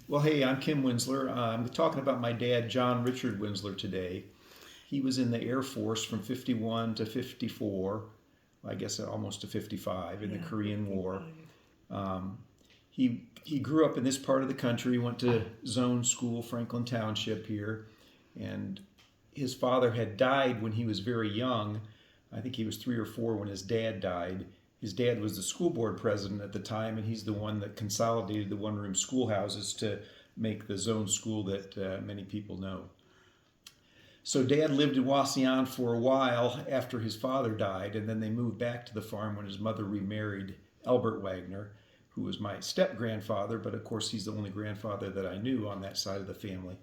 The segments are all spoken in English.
Well, hey, I'm Kim Winzeler. I'm talking about my dad, John Richard Winzeler, today. He was in the Air Force from 51 to 54, I guess almost to 55 in the Yeah, Korean War. 55. Um, he grew up in this part of the country, went to Zone School, Franklin Township here, and his father had died when he was very young. I think he was 3 or 4 when his dad died. His dad was the school board president at the time, and he's the one that consolidated the one-room schoolhouses to make the zone school that many people know. So Dad lived in Wasion for a while after his father died, and then they moved back to the farm when his mother remarried Albert Wagner, who was my step grandfather, but of course he's the only grandfather that I knew on that side of the family.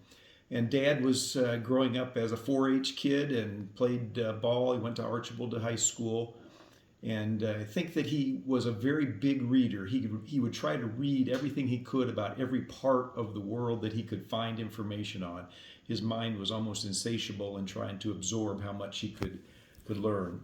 And Dad was growing up as a 4-H kid and played ball. He went to Archibald High School, and I think that he was a very big reader. He would try to read everything he could about every part of the world that he could find information on. His mind was almost insatiable in trying to absorb how much he could learn.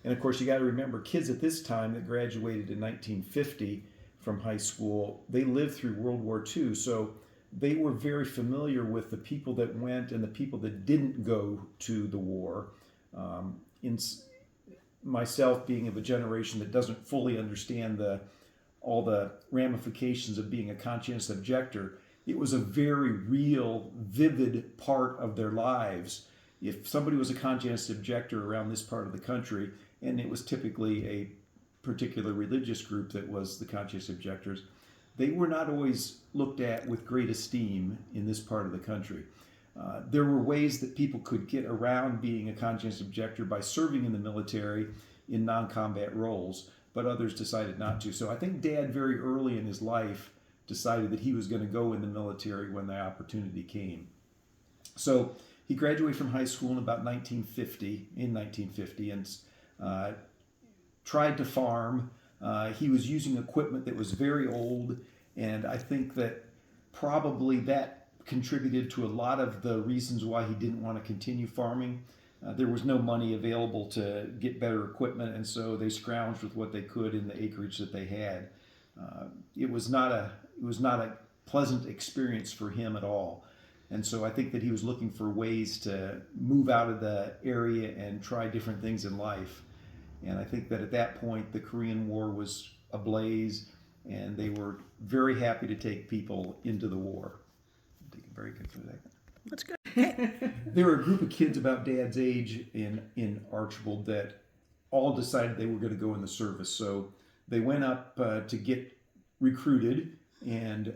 And of course, you got to remember, kids at this time that graduated in 1950 from high school, they lived through World War II, so they were very familiar with the people that went and the people that didn't go to the war. In myself being of a generation that doesn't fully understand all the ramifications of being a conscientious objector, it was a very real, vivid part of their lives. If somebody was a conscientious objector around this part of the country, and it was typically a particular religious group that was the conscientious objectors, they were not always looked at with great esteem in this part of the country. There were ways that people could get around being a conscientious objector by serving in the military in non-combat roles, but others decided not to. So I think Dad, very early in his life, decided that he was going to go in the military when the opportunity came. So he graduated from high school in about 1950, and tried to farm. He was using equipment that was very old, and I think that probably that contributed to a lot of the reasons why he didn't want to continue farming. There was no money available to get better equipment, and so they scrounged with what they could in the acreage that they had. It was not a pleasant experience for him at all, and so I think that he was looking for ways to move out of the area and try different things in life. And I think that at that point, the Korean War was ablaze, and they were very happy to take people into the war. Take a very good for that. That's good. There were a group of kids about Dad's age in Archibald that all decided they were going to go in the service. So they went up to get recruited, and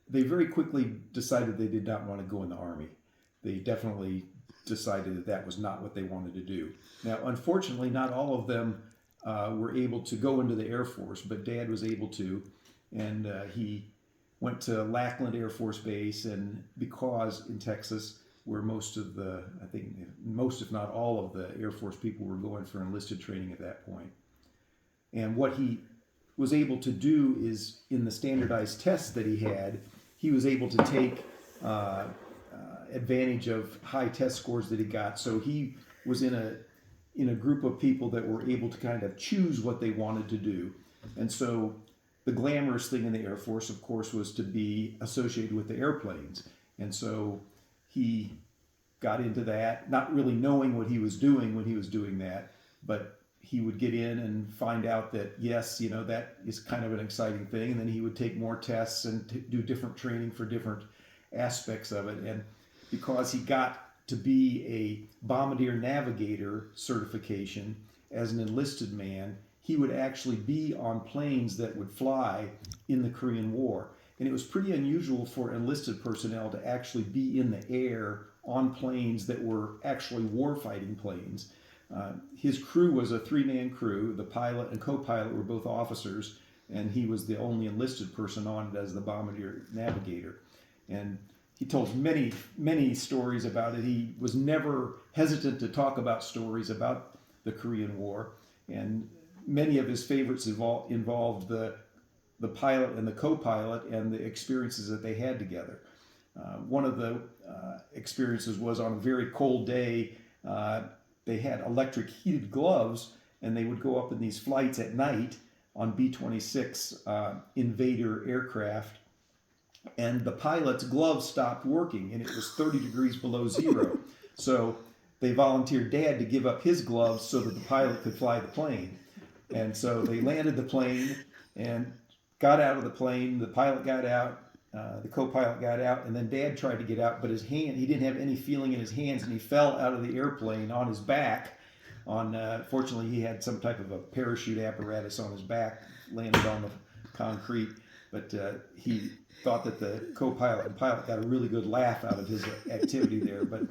they very quickly decided they did not want to go in the Army. They definitely decided that that was not what they wanted to do. Now, unfortunately, not all of them were able to go into the Air Force, but Dad was able to, and he went to Lackland Air Force Base, and because in Texas, where most of the, I think most if not all of the Air Force people were going for enlisted training at that point. And what he was able to do is, in the standardized tests that he was able to take advantage of high test scores that he got. So he was in a group of people that were able to kind of choose what they wanted to do. And so the glamorous thing in the Air Force, of course, was to be associated with the airplanes. And so he got into that, not really knowing what he was doing when he was doing that, but he would get in and find out that, yes, that is kind of an exciting thing. And then he would take more tests and do different training for different aspects of it. And because he got to be a bombardier navigator certification as an enlisted man, he would actually be on planes that would fly in the Korean War. And it was pretty unusual for enlisted personnel to actually be in the air on planes that were actually warfighting planes. His crew was a 3-man crew. The pilot and co-pilot were both officers, and he was the only enlisted person on it as the bombardier navigator. And he told many, many stories about it. He was never hesitant to talk about stories about the Korean War, and many of his favorites involved the pilot and the co-pilot and the experiences that they had together. One of the experiences was on a very cold day. They had electric heated gloves, and they would go up in these flights at night on B-26 Invader aircraft, and the pilot's gloves stopped working, and it was 30 degrees below zero. So they volunteered Dad to give up his gloves so that the pilot could fly the plane. And so they landed the plane and got out of the plane. The pilot got out, the co-pilot got out, and then Dad tried to get out, but he didn't have any feeling in his hands, and he fell out of the airplane on his back. Fortunately, he had some type of a parachute apparatus on his back, landed on the concrete, but he thought that the co-pilot and pilot got a really good laugh out of his activity there. But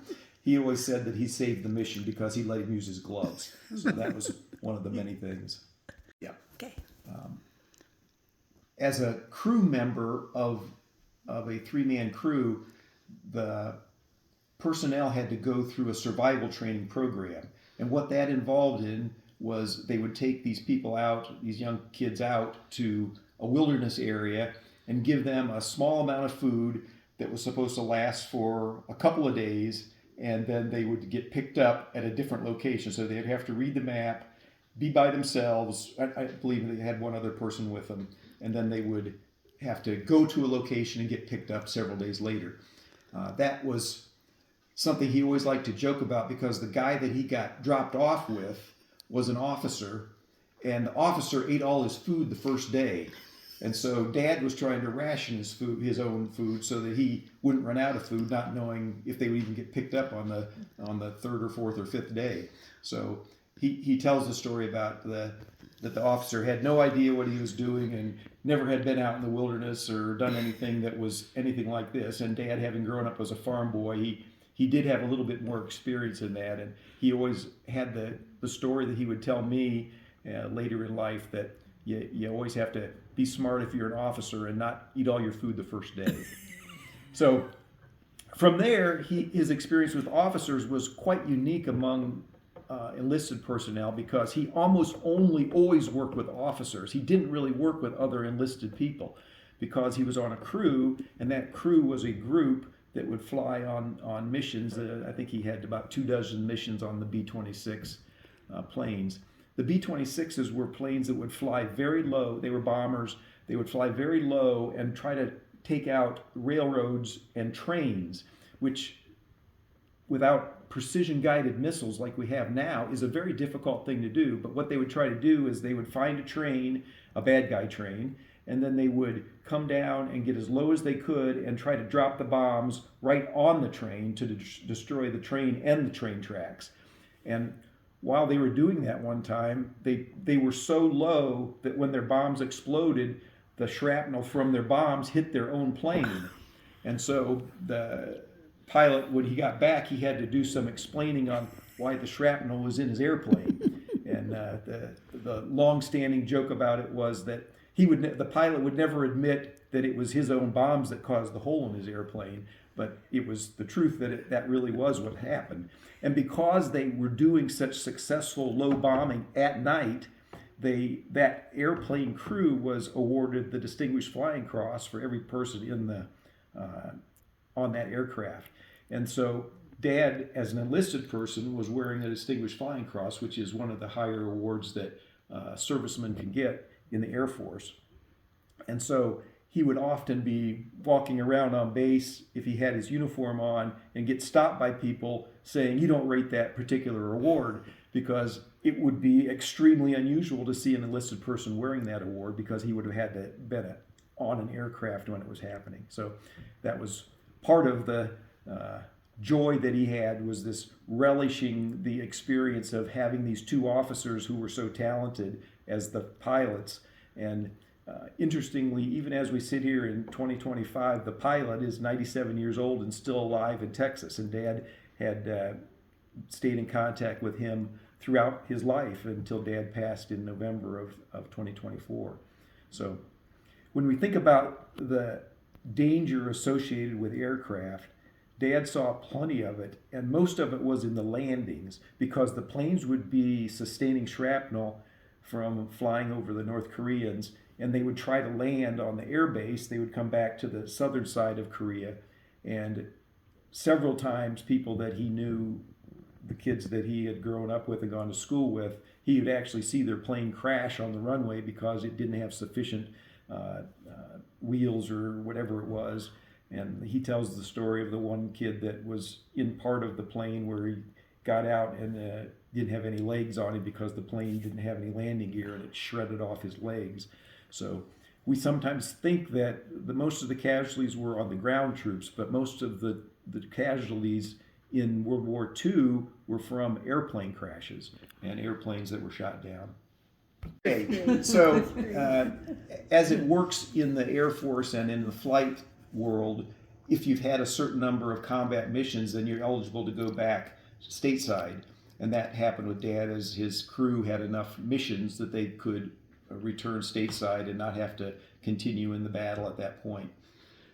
he always said that he saved the mission because he let him use his gloves. So that was one of the many things. Yeah. Okay. As a crew member of a three-man crew, the personnel had to go through a survival training program. And what that involved in was they would take these people out, these young kids out to a wilderness area and give them a small amount of food that was supposed to last for a couple of days, and then they would get picked up at a different location. So they'd have to read the map, be by themselves. I believe they had one other person with them, and then they would have to go to a location and get picked up several days later. That was something he always liked to joke about, because the guy that he got dropped off with was an officer, and the officer ate all his food the first day. And so Dad was trying to ration his own food, so that he wouldn't run out of food, not knowing if they would even get picked up on the third or fourth or fifth day. So he tells the story about that the officer had no idea what he was doing and never had been out in the wilderness or done anything that was anything like this. And Dad, having grown up as a farm boy, he did have a little bit more experience in that, and he always had the story that he would tell me later in life, that you always have to be smart if you're an officer and not eat all your food the first day. So from there, his experience with officers was quite unique among enlisted personnel, because he almost always worked with officers. He didn't really work with other enlisted people, because he was on a crew, and that crew was a group that would fly on missions. I think he had about 24 missions on the B-26 planes. The B-26s were planes that would fly very low. They were bombers. They would fly very low and try to take out railroads and trains, which, without precision-guided missiles like we have now, is a very difficult thing to do. But what they would try to do is they would find a train, a bad guy train, and then they would come down and get as low as they could and try to drop the bombs right on the train to destroy the train and the train tracks. And while they were doing that one time, they were so low that when their bombs exploded, the shrapnel from their bombs hit their own plane. And so the pilot, when he got back, he had to do some explaining on why the shrapnel was in his airplane. And the long-standing joke about it was that the pilot would never admit that it was his own bombs that caused the hole in his airplane, but it was the truth that that really was what happened. And because they were doing such successful low bombing at night, that airplane crew was awarded the Distinguished Flying Cross for every person on that aircraft. And so Dad, as an enlisted person, was wearing the Distinguished Flying Cross, which is one of the higher awards that servicemen can get in the Air Force. And so he would often be walking around on base if he had his uniform on and get stopped by people saying, "You don't rate that particular award," because it would be extremely unusual to see an enlisted person wearing that award, because he would have had to been on an aircraft when it was happening. So that was part of the joy that he had, was this relishing the experience of having these two officers who were so talented as the pilots. And interestingly, even as we sit here in 2025, the pilot is 97 years old and still alive in Texas. And Dad had stayed in contact with him throughout his life until Dad passed in November of 2024. So when we think about the danger associated with aircraft, Dad saw plenty of it, and most of it was in the landings, because the planes would be sustaining shrapnel from flying over the North Koreans, and they would try to land on the air base. They would come back to the southern side of Korea, and several times people that he knew, the kids that he had grown up with and gone to school with, he would actually see their plane crash on the runway because it didn't have sufficient wheels or whatever it was. And he tells the story of the one kid that was in part of the plane where he got out and didn't have any legs on him because the plane didn't have any landing gear and it shredded off his legs. So we sometimes think that most of the casualties were on the ground troops, but most of the casualties in World War II were from airplane crashes and airplanes that were shot down. Okay, so as it works in the Air Force and in the flight world, if you've had a certain number of combat missions, then you're eligible to go back stateside. And that happened with Dad, as his crew had enough missions that they could return stateside and not have to continue in the battle at that point.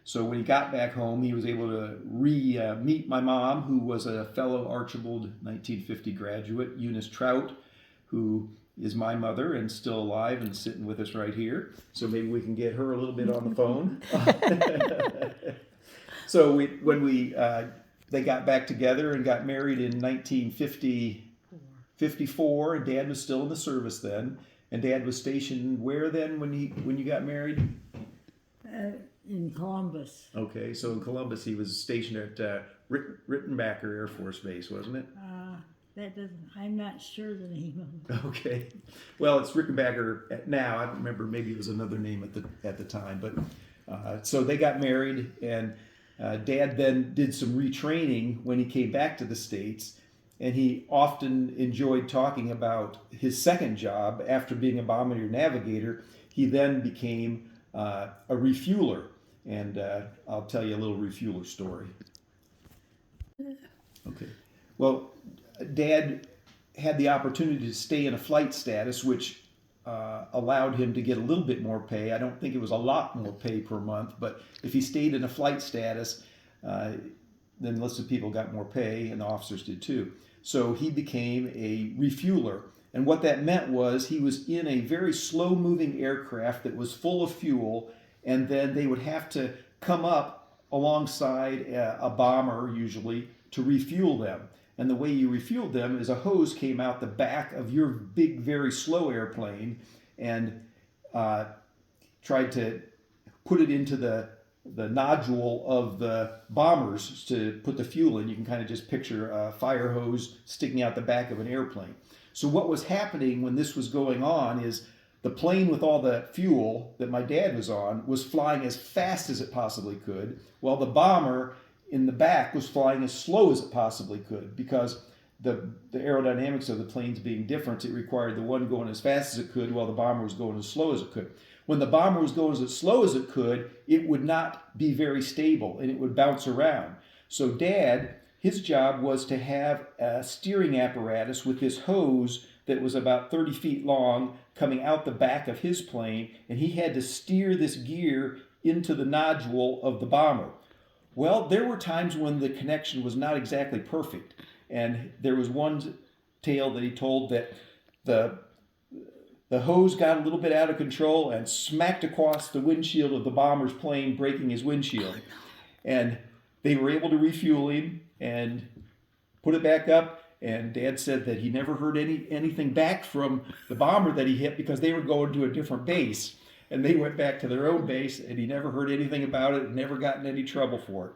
So when he got back home, he was able to meet my mom, who was a fellow Archibald 1950 graduate, Eunice Trout, who is my mother and still alive and sitting with us right here. So maybe we can get her a little bit on the phone. So they got back together and got married in 1954, and Dad was still in the service then. And Dad was stationed where then when you got married? In Columbus. Okay, so in Columbus he was stationed at Rittenbacker Air Force Base, wasn't it? I'm not sure the name of it. Okay, well it's Rittenbacker now. I don't remember. Maybe it was another name at the time. But so they got married, and Dad then did some retraining when he came back to the States. And he often enjoyed talking about his second job after being a bombardier navigator. He then became a refueler. And I'll tell you a little refueler story. Okay. Well, Dad had the opportunity to stay in a flight status, which allowed him to get a little bit more pay. I don't think it was a lot more pay per month, but if he stayed in a flight status, then lots of people got more pay, and the officers did too. So he became a refueler. And what that meant was he was in a very slow-moving aircraft that was full of fuel, and then they would have to come up alongside a bomber, usually, to refuel them. And the way you refueled them is a hose came out the back of your big, very slow airplane and tried to put it into the nodule of the bombers to put the fuel in. You can kind of just picture a fire hose sticking out the back of an airplane. So what was happening when this was going on is the plane with all the fuel that my dad was on was flying as fast as it possibly could, while the bomber in the back was flying as slow as it possibly could, because the aerodynamics of the planes being different, it required the one going as fast as it could while the bomber was going as slow as it could. When the bomber was going as slow as it could, it would not be very stable and it would bounce around. So Dad, his job was to have a steering apparatus with this hose that was about 30 feet long coming out the back of his plane, and he had to steer this gear into the nodule of the bomber. Well, there were times when the connection was not exactly perfect, and there was one tale that he told that the hose got a little bit out of control and smacked across the windshield of the bomber's plane, breaking his windshield. And they were able to refuel him and put it back up. And Dad said that he never heard anything back from the bomber that he hit because they were going to a different base. And they went back to their own base, and he never heard anything about it and never got in any trouble for it.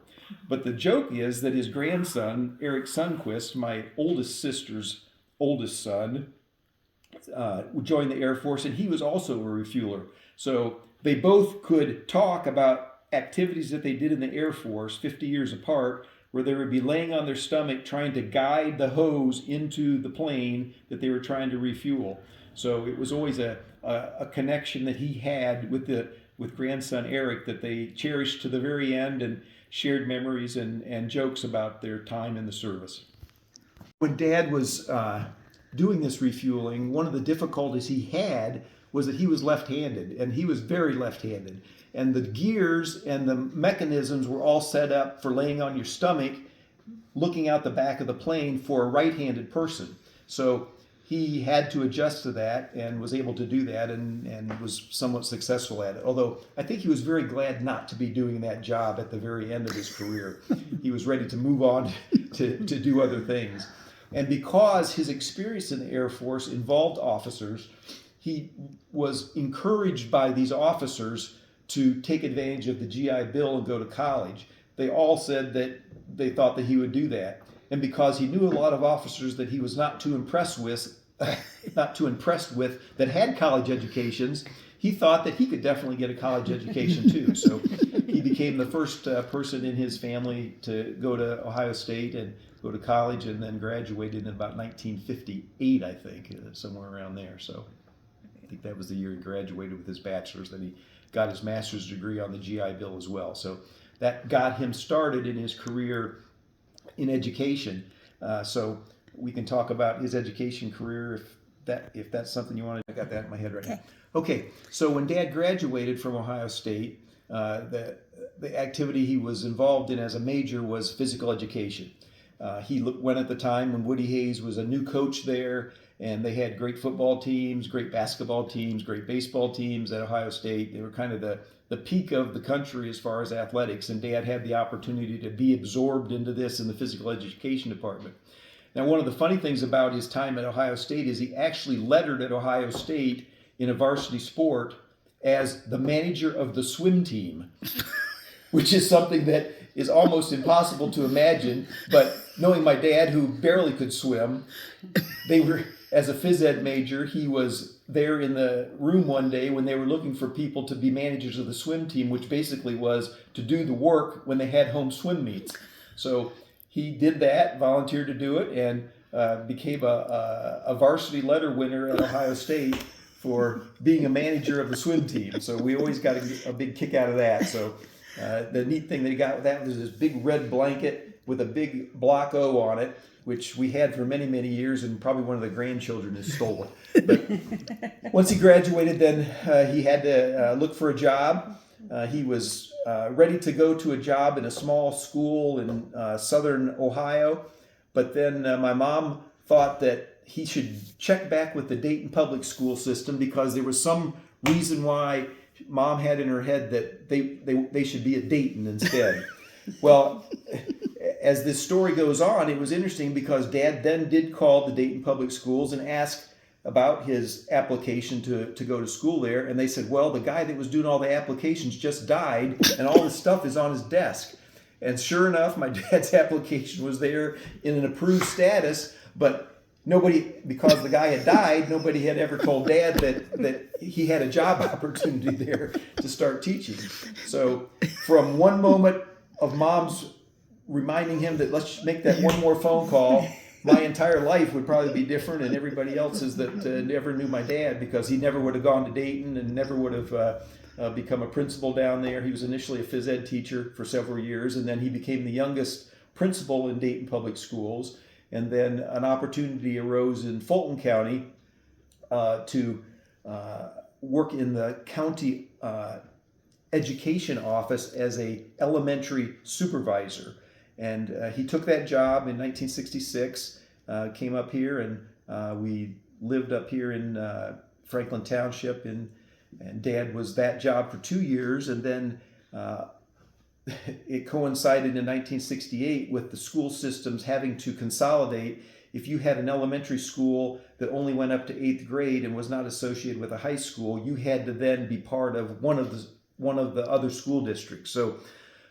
But the joke is that his grandson, Eric Sundquist, my oldest sister's oldest son, joined the Air Force, and he was also a refueler. So they both could talk about activities that they did in the Air Force 50 years apart, where they would be laying on their stomach trying to guide the hose into the plane that they were trying to refuel. So it was always a connection that he had with grandson Eric that they cherished to the very end, and shared memories and jokes about their time in the service. When Dad was doing this refueling, one of the difficulties he had was that he was left-handed, and he was very left-handed. And the gears and the mechanisms were all set up for laying on your stomach, looking out the back of the plane for a right-handed person. So he had to adjust to that and was able to do that and was somewhat successful at it. Although I think he was very glad not to be doing that job at the very end of his career. He was ready to move on to do other things. And because his experience in the Air Force involved officers, he was encouraged by these officers to take advantage of the GI Bill and go to college. They all said that they thought that he would do that. And because he knew a lot of officers that he was not too impressed with, that had college educations, he thought that he could definitely get a college education too. So he became the first person in his family to go to Ohio State and go to college, and then graduated in about 1958, I think, somewhere around there. So I think that was the year he graduated with his bachelor's. Then he got his master's degree on the GI Bill as well. So that got him started in his career in education. So we can talk about his education career if that's something you want to. I got that in my head right now. Okay, so when Dad graduated from Ohio State, the activity he was involved in as a major was physical education. He went at the time when Woody Hayes was a new coach there, and they had great football teams, great basketball teams, great baseball teams at Ohio State. They were kind of the peak of the country as far as athletics, and Dad had the opportunity to be absorbed into this in the physical education department. Now, one of the funny things about his time at Ohio State is he actually lettered at Ohio State in a varsity sport as the manager of the swim team, which is something that is almost impossible to imagine. But knowing my dad, who barely could swim, as a phys ed major, he was there in the room one day when they were looking for people to be managers of the swim team, which basically was to do the work when they had home swim meets. So he did that, volunteered to do it, and became a varsity letter winner at Ohio State for being a manager of the swim team. So we always got a big kick out of that. So the neat thing that he got with that was this big red blanket with a big block O on it, which we had for many, many years, and probably one of the grandchildren has stolen. But once he graduated, then he had to look for a job. He was ready to go to a job in a small school in southern Ohio, but then my mom thought that he should check back with the Dayton public school system because there was some reason why Mom had in her head that they should be at Dayton instead. Well, as this story goes on, it was interesting because Dad then did call the Dayton public schools and ask about his application to go to school there, and they said, well, the guy that was doing all the applications just died and all his stuff is on his desk. And sure enough, my dad's application was there in an approved status, but nobody, because the guy had died, nobody had ever told Dad that he had a job opportunity there to start teaching. So from one moment of Mom's reminding him that let's make that one more phone call, my entire life would probably be different, and everybody else's that never knew my dad, because he never would have gone to Dayton and never would have become a principal down there. He was initially a phys ed teacher for several years, and then he became the youngest principal in Dayton Public Schools. And then an opportunity arose in Fulton County to work in the county education office as a elementary supervisor. And he took that job in 1966, came up here, and we lived up here in Franklin Township, and Dad was that job for 2 years, and then it coincided in 1968 with the school systems having to consolidate. If you had an elementary school that only went up to 8th grade and was not associated with a high school, you had to then be part of one of the other school districts. So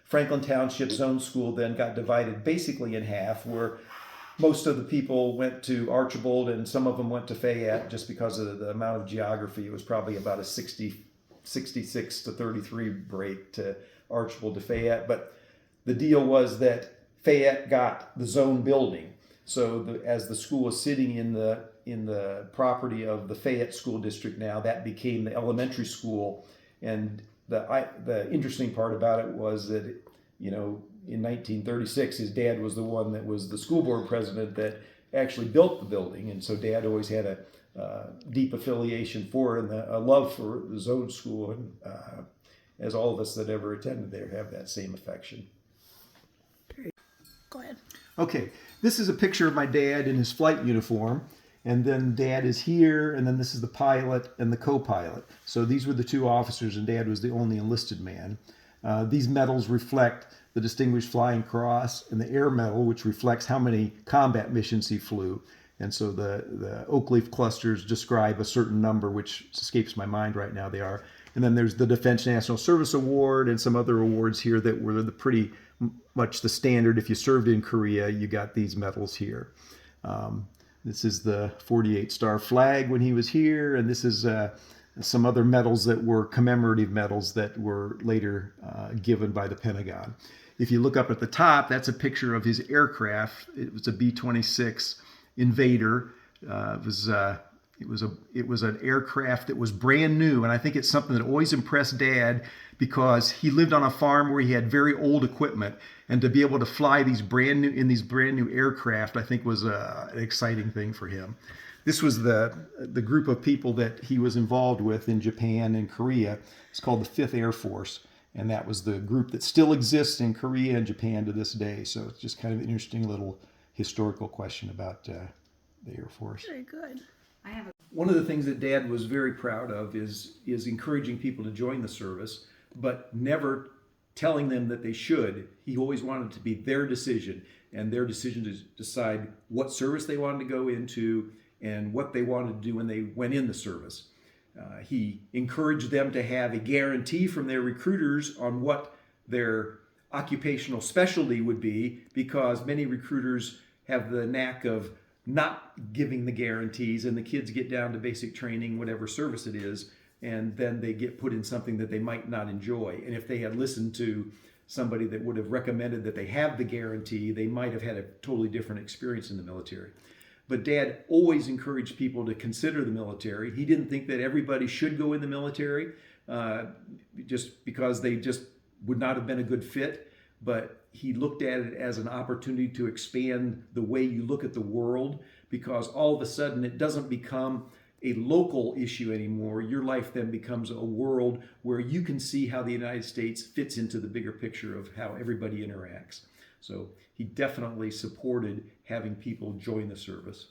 Franklin Township's own school then got divided basically in half, where most of the people went to Archibald and some of them went to Fayette just because of the amount of geography. It was probably about a 66 to 33 break to Archibald to Fayette. But the deal was that Fayette got the zone building. So as the school was sitting in the property of the Fayette School District now, that became the elementary school. And the interesting part about it was that, in 1936, his dad was the one that was the school board president that actually built the building. And so Dad always had a deep affiliation for it and a love for the zone school. And as all of us that ever attended there have that same affection. Go ahead. Okay, this is a picture of my dad in his flight uniform. And then Dad is here, and then this is the pilot and the co-pilot. So these were the two officers, and Dad was the only enlisted man. These medals reflect the Distinguished Flying Cross and the Air Medal, which reflects how many combat missions he flew. And so the oak leaf clusters describe a certain number, which escapes my mind right now. They are And then there's the Defense National Service Award and some other awards here that were pretty much the standard. If you served in Korea, you got these medals here. This is the 48 Star Flag when he was here, and this is some other medals that were commemorative medals that were later given by the Pentagon. If you look up at the top, that's a picture of his aircraft. It was a B-26 Invader. It was an aircraft that was brand new, and I think it's something that always impressed Dad because he lived on a farm where he had very old equipment, and to be able to fly these brand new aircraft, I think was an exciting thing for him. This was the group of people that he was involved with in Japan and Korea. It's called the 5th Air Force, and that was the group that still exists in Korea and Japan to this day. So it's just kind of an interesting little historical question about the Air Force. Very good. One of the things that Dad was very proud of is encouraging people to join the service, but never telling them that they should. He always wanted it to be their decision, and their decision to decide what service they wanted to go into and what they wanted to do when they went in the service. He encouraged them to have a guarantee from their recruiters on what their occupational specialty would be, because many recruiters have the knack of not giving the guarantees, and the kids get down to basic training, whatever service it is, and then they get put in something that they might not enjoy. And if they had listened to somebody that would have recommended that they have the guarantee, they might have had a totally different experience in the military. But Dad always encouraged people to consider the military. He didn't think that everybody should go in the military just because they just would not have been a good fit. But he looked at it as an opportunity to expand the way you look at the world, because all of a sudden it doesn't become a local issue anymore. Your life then becomes a world where you can see how the United States fits into the bigger picture of how everybody interacts. So he definitely supported having people join the service.